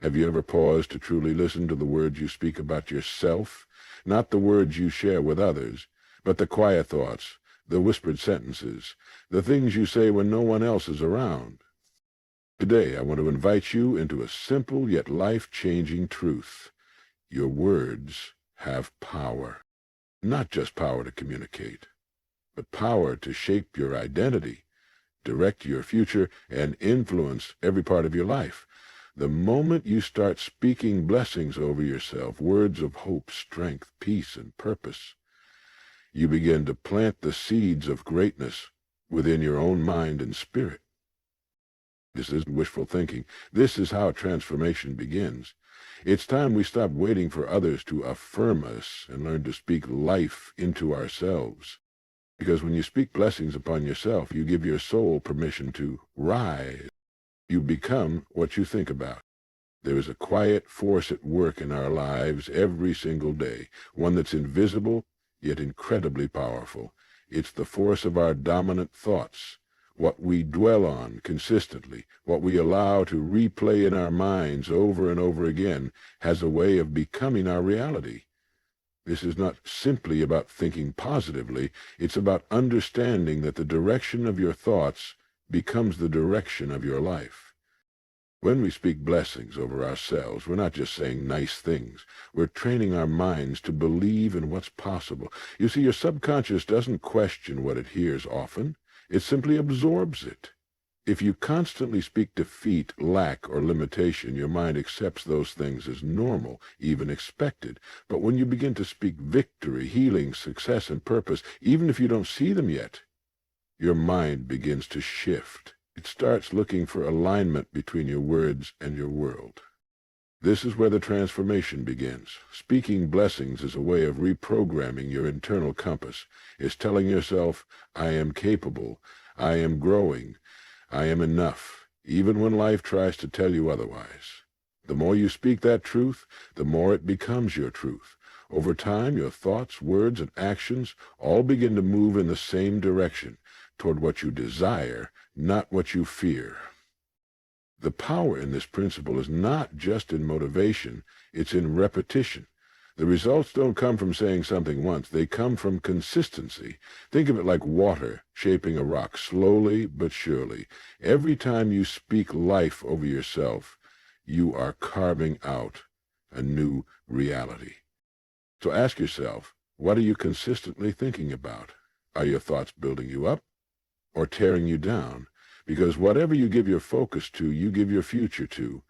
Have you ever paused to truly listen to the words you speak about yourself? Not the words you share with others, but the quiet thoughts, the whispered sentences, the things you say when no one else is around. Today, I want to invite you into a simple yet life-changing truth. Your words have power. Not just power to communicate, but power to shape your identity, direct your future, and influence every part of your life. The moment you start speaking blessings over yourself, words of hope, strength, peace, and purpose, you begin to plant the seeds of greatness within your own mind and spirit. This isn't wishful thinking. This is how transformation begins. It's time we stop waiting for others to affirm us and learn to speak life into ourselves. Because when you speak blessings upon yourself, you give your soul permission to rise. You become what you think about. There is a quiet force at work in our lives every single day, one that's invisible yet incredibly powerful. It's the force of our dominant thoughts. What we dwell on consistently, what we allow to replay in our minds over and over again, has a way of becoming our reality. This is not simply about thinking positively. It's about understanding that the direction of your thoughts becomes the direction of your life. When we speak blessings over ourselves, we're not just saying nice things. We're training our minds to believe in what's possible. You see, your subconscious doesn't question what it hears often. It simply absorbs it. If you constantly speak defeat, lack, or limitation, your mind accepts those things as normal, even expected. But when you begin to speak victory, healing, success, and purpose, even if you don't see them yet, your mind begins to shift. It starts looking for alignment between your words and your world. This is where the transformation begins. Speaking blessings is a way of reprogramming your internal compass. It's telling yourself, I am capable, I am growing, I am enough, even when life tries to tell you otherwise. The more you speak that truth, the more it becomes your truth. Over time, your thoughts, words, and actions all begin to move in the same direction, toward what you desire, not what you fear. The power in this principle is not just in motivation, it's in repetition. The results don't come from saying something once, they come from consistency. Think of it like water shaping a rock, slowly but surely. Every time you speak life over yourself, you are carving out a new reality. So ask yourself, what are you consistently thinking about? Are your thoughts building you up or tearing you down? Because whatever you give your focus to, you give your future to.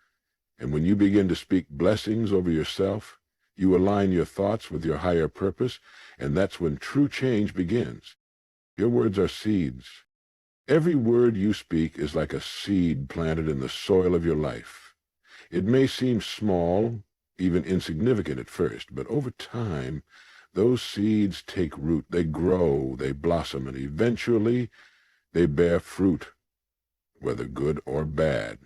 And when you begin to speak blessings over yourself, you align your thoughts with your higher purpose, and that's when true change begins. Your words are seeds. Every word you speak is like a seed planted in the soil of your life. It may seem small, even insignificant at first, but over time, those seeds take root, they grow, they blossom, and eventually they bear fruit, whether good or bad.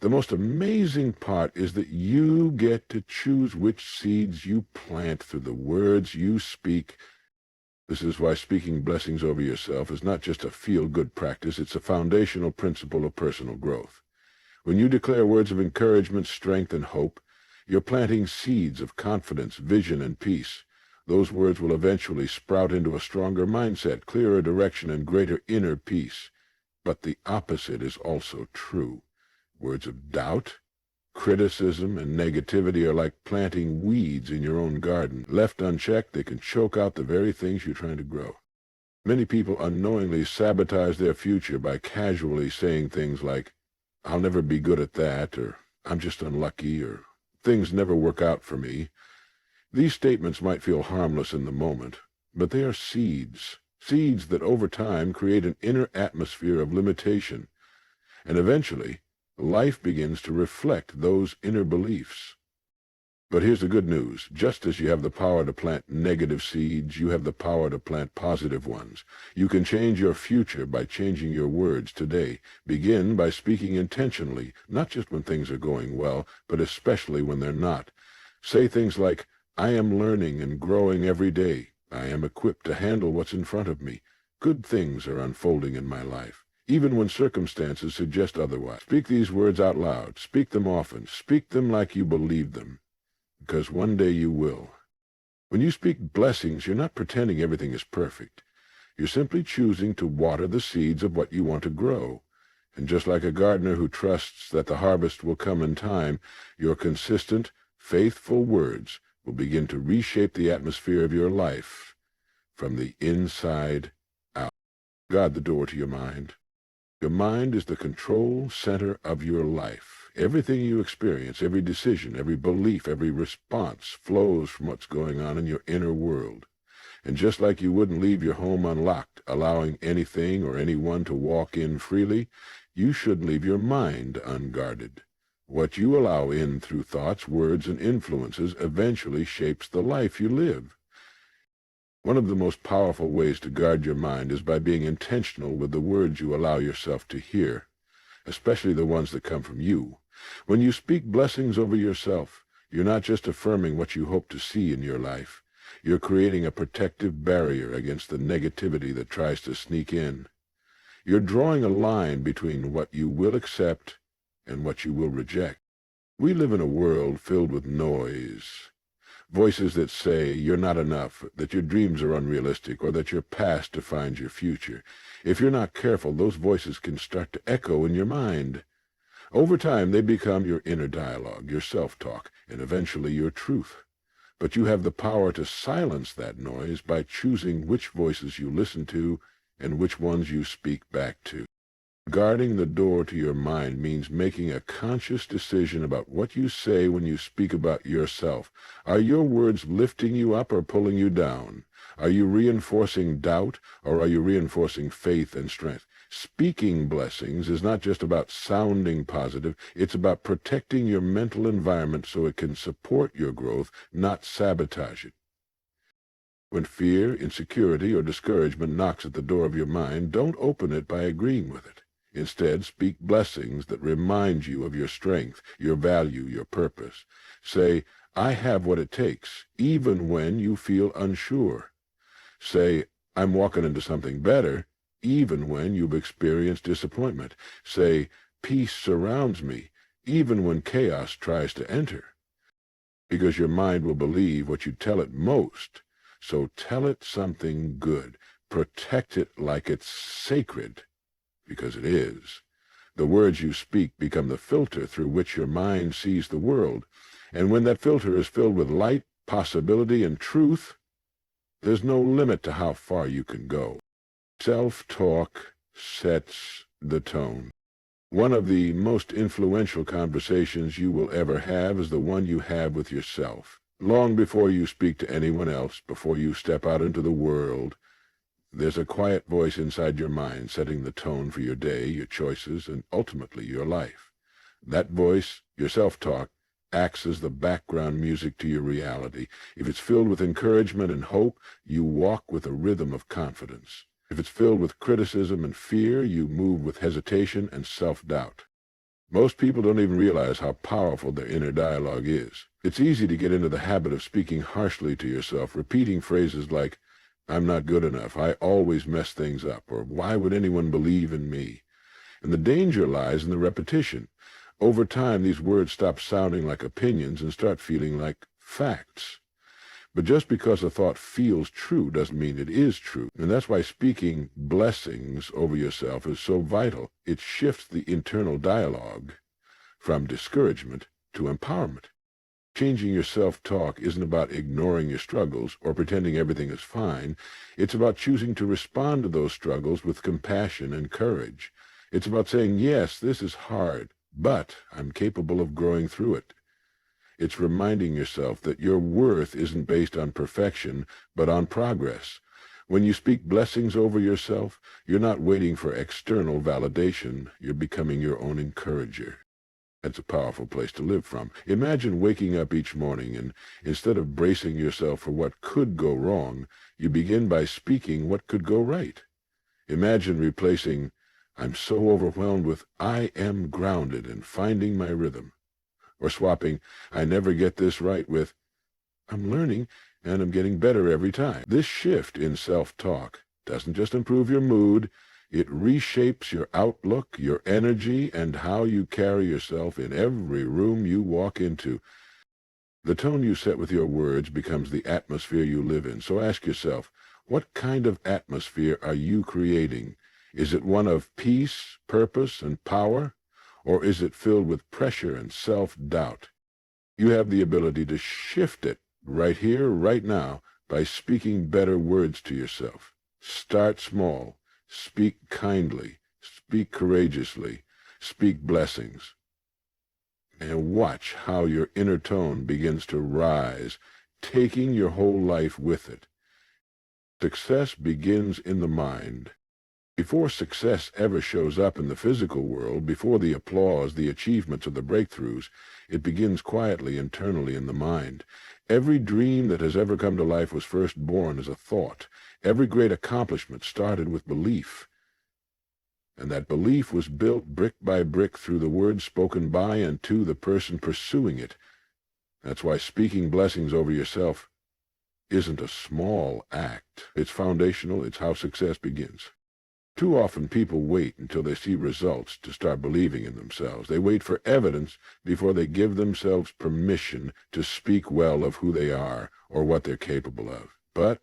The most amazing part is that you get to choose which seeds you plant through the words you speak. This is why speaking blessings over yourself is not just a feel-good practice, it's a foundational principle of personal growth. When you declare words of encouragement, strength, and hope, you're planting seeds of confidence, vision, and peace. Those words will eventually sprout into a stronger mindset, clearer direction, and greater inner peace. But the opposite is also true. Words of doubt, criticism, and negativity are like planting weeds in your own garden. Left unchecked, they can choke out the very things you're trying to grow. Many people unknowingly sabotage their future by casually saying things like, I'll never be good at that, or I'm just unlucky, or things never work out for me. These statements might feel harmless in the moment, but they are seeds. Seeds that over time create an inner atmosphere of limitation, and eventually life begins to reflect those inner beliefs. But here's the good news. Just as you have the power to plant negative seeds, you have the power to plant positive ones. You can change your future by changing your words today. Begin by speaking intentionally, not just when things are going well, but especially when they're not. Say things like, I am learning and growing every day. I am equipped to handle what's in front of me. Good things are unfolding in my life. even when circumstances suggest otherwise. Speak these words out loud. Speak them often. Speak them like you believe them, because one day you will. When you speak blessings, you're not pretending everything is perfect. You're simply choosing to water the seeds of what you want to grow. And just like a gardener who trusts that the harvest will come in time, your consistent, faithful words will begin to reshape the atmosphere of your life from the inside out. Guard the door to your mind. Your mind is the control center of your life. Everything you experience, every decision, every belief, every response flows from what's going on in your inner world. And just like you wouldn't leave your home unlocked, allowing anything or anyone to walk in freely, you shouldn't leave your mind unguarded. What you allow in through thoughts, words, and influences eventually shapes the life you live. One of the most powerful ways to guard your mind is by being intentional with the words you allow yourself to hear, especially the ones that come from you. When you speak blessings over yourself, you're not just affirming what you hope to see in your life. You're creating a protective barrier against the negativity that tries to sneak in. You're drawing a line between what you will accept and what you will reject. We live in a world filled with noise. Voices that say you're not enough, that your dreams are unrealistic, or that your past defines your future. If you're not careful, those voices can start to echo in your mind. Over time, they become your inner dialogue, your self-talk, and eventually your truth. But you have the power to silence that noise by choosing which voices you listen to and which ones you speak back to. Guarding the door to your mind means making a conscious decision about what you say when you speak about yourself. Are your words lifting you up or pulling you down? Are you reinforcing doubt or are you reinforcing faith and strength? Speaking blessings is not just about sounding positive, it's about protecting your mental environment so it can support your growth, not sabotage it. When fear, insecurity, or discouragement knocks at the door of your mind, don't open it by agreeing with it. Instead, speak blessings that remind you of your strength, your value, your purpose. Say, I have what it takes, even when you feel unsure. Say, I'm walking into something better, even when you've experienced disappointment. Say, peace surrounds me, even when chaos tries to enter. Because your mind will believe what you tell it most, so tell it something good. Protect it like it's sacred, because it is. The words you speak become the filter through which your mind sees the world. And when that filter is filled with light, possibility, and truth, there's no limit to how far you can go. Self-talk sets the tone. One of the most influential conversations you will ever have is the one you have with yourself. Long before you speak to anyone else, before you step out into the world, there's a quiet voice inside your mind setting the tone for your day, your choices, and ultimately your life. That voice, your self-talk, acts as the background music to your reality. If it's filled with encouragement and hope, you walk with a rhythm of confidence. If it's filled with criticism and fear, you move with hesitation and self-doubt. Most people don't even realize how powerful their inner dialogue is. It's easy to get into the habit of speaking harshly to yourself, repeating phrases like, I'm not good enough, I always mess things up, or why would anyone believe in me? And the danger lies in the repetition. Over time, these words stop sounding like opinions and start feeling like facts. But just because a thought feels true doesn't mean it is true. And that's why speaking blessings over yourself is so vital. It shifts the internal dialogue from discouragement to empowerment. Changing your self-talk isn't about ignoring your struggles or pretending everything is fine. It's about choosing to respond to those struggles with compassion and courage. It's about saying, yes, this is hard, but I'm capable of growing through it. It's reminding yourself that your worth isn't based on perfection, but on progress. When you speak blessings over yourself, you're not waiting for external validation. You're becoming your own encourager. That's a powerful place to live from. Imagine waking up each morning and instead of bracing yourself for what could go wrong, you begin by speaking what could go right. Imagine replacing, I'm so overwhelmed with, I am grounded and finding my rhythm. Or swapping, I never get this right with, I'm learning and I'm getting better every time. This shift in self-talk doesn't just improve your mood, It reshapes your outlook, your energy, and how you carry yourself in every room you walk into. The tone you set with your words becomes the atmosphere you live in. So ask yourself, what kind of atmosphere are you creating? Is it one of peace, purpose, and power? Or is it filled with pressure and self-doubt? You have the ability to shift it right here, right now, by speaking better words to yourself. Start small. Speak kindly. Speak courageously. Speak blessings. And watch how your inner tone begins to rise, taking your whole life with it. Success begins in the mind. Before success ever shows up in the physical world, before the applause, the achievements, or the breakthroughs, it begins quietly internally in the mind. Every dream that has ever come to life was first born as a thought. Every great accomplishment started with belief. And that belief was built brick by brick through the words spoken by and to the person pursuing it. That's why speaking blessings over yourself isn't a small act. It's foundational. It's how success begins. Too often people wait until they see results to start believing in themselves. They wait for evidence before they give themselves permission to speak well of who they are or what they're capable of. But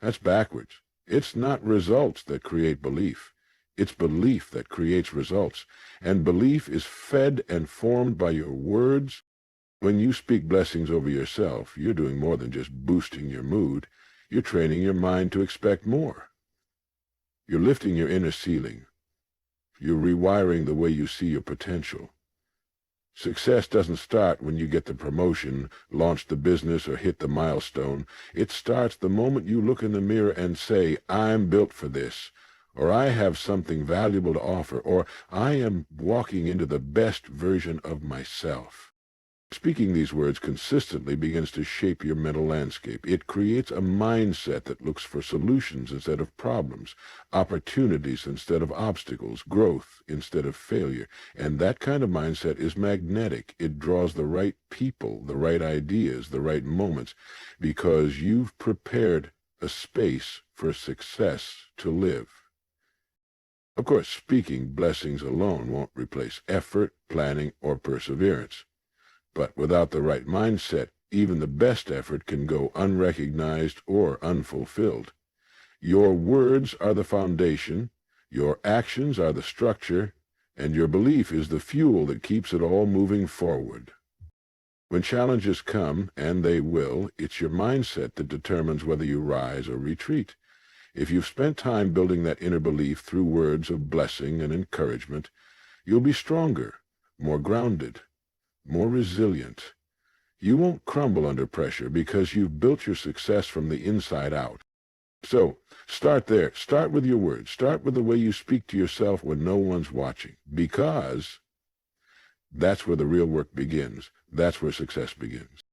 that's backwards. It's not results that create belief. It's belief that creates results. And belief is fed and formed by your words. When you speak blessings over yourself, you're doing more than just boosting your mood. You're training your mind to expect more. You're lifting your inner ceiling. You're rewiring the way you see your potential. Success doesn't start when you get the promotion, launch the business, or hit the milestone. It starts the moment you look in the mirror and say, I'm built for this, or I have something valuable to offer, or I am walking into the best version of myself. Speaking these words consistently begins to shape your mental landscape. It creates a mindset that looks for solutions instead of problems, opportunities instead of obstacles, growth instead of failure. And that kind of mindset is magnetic. It draws the right people, the right ideas, the right moments, because you've prepared a space for success to live. Of course, speaking blessings alone won't replace effort, planning, or perseverance. But without the right mindset, even the best effort can go unrecognized or unfulfilled. Your words are the foundation, your actions are the structure, and your belief is the fuel that keeps it all moving forward. When challenges come, and they will, it's your mindset that determines whether you rise or retreat. If you've spent time building that inner belief through words of blessing and encouragement, you'll be stronger, more grounded, more resilient. You won't crumble under pressure because you've built your success from the inside out. So, start there. Start with your words. Start with the way you speak to yourself when no one's watching, because that's where the real work begins. That's where success begins.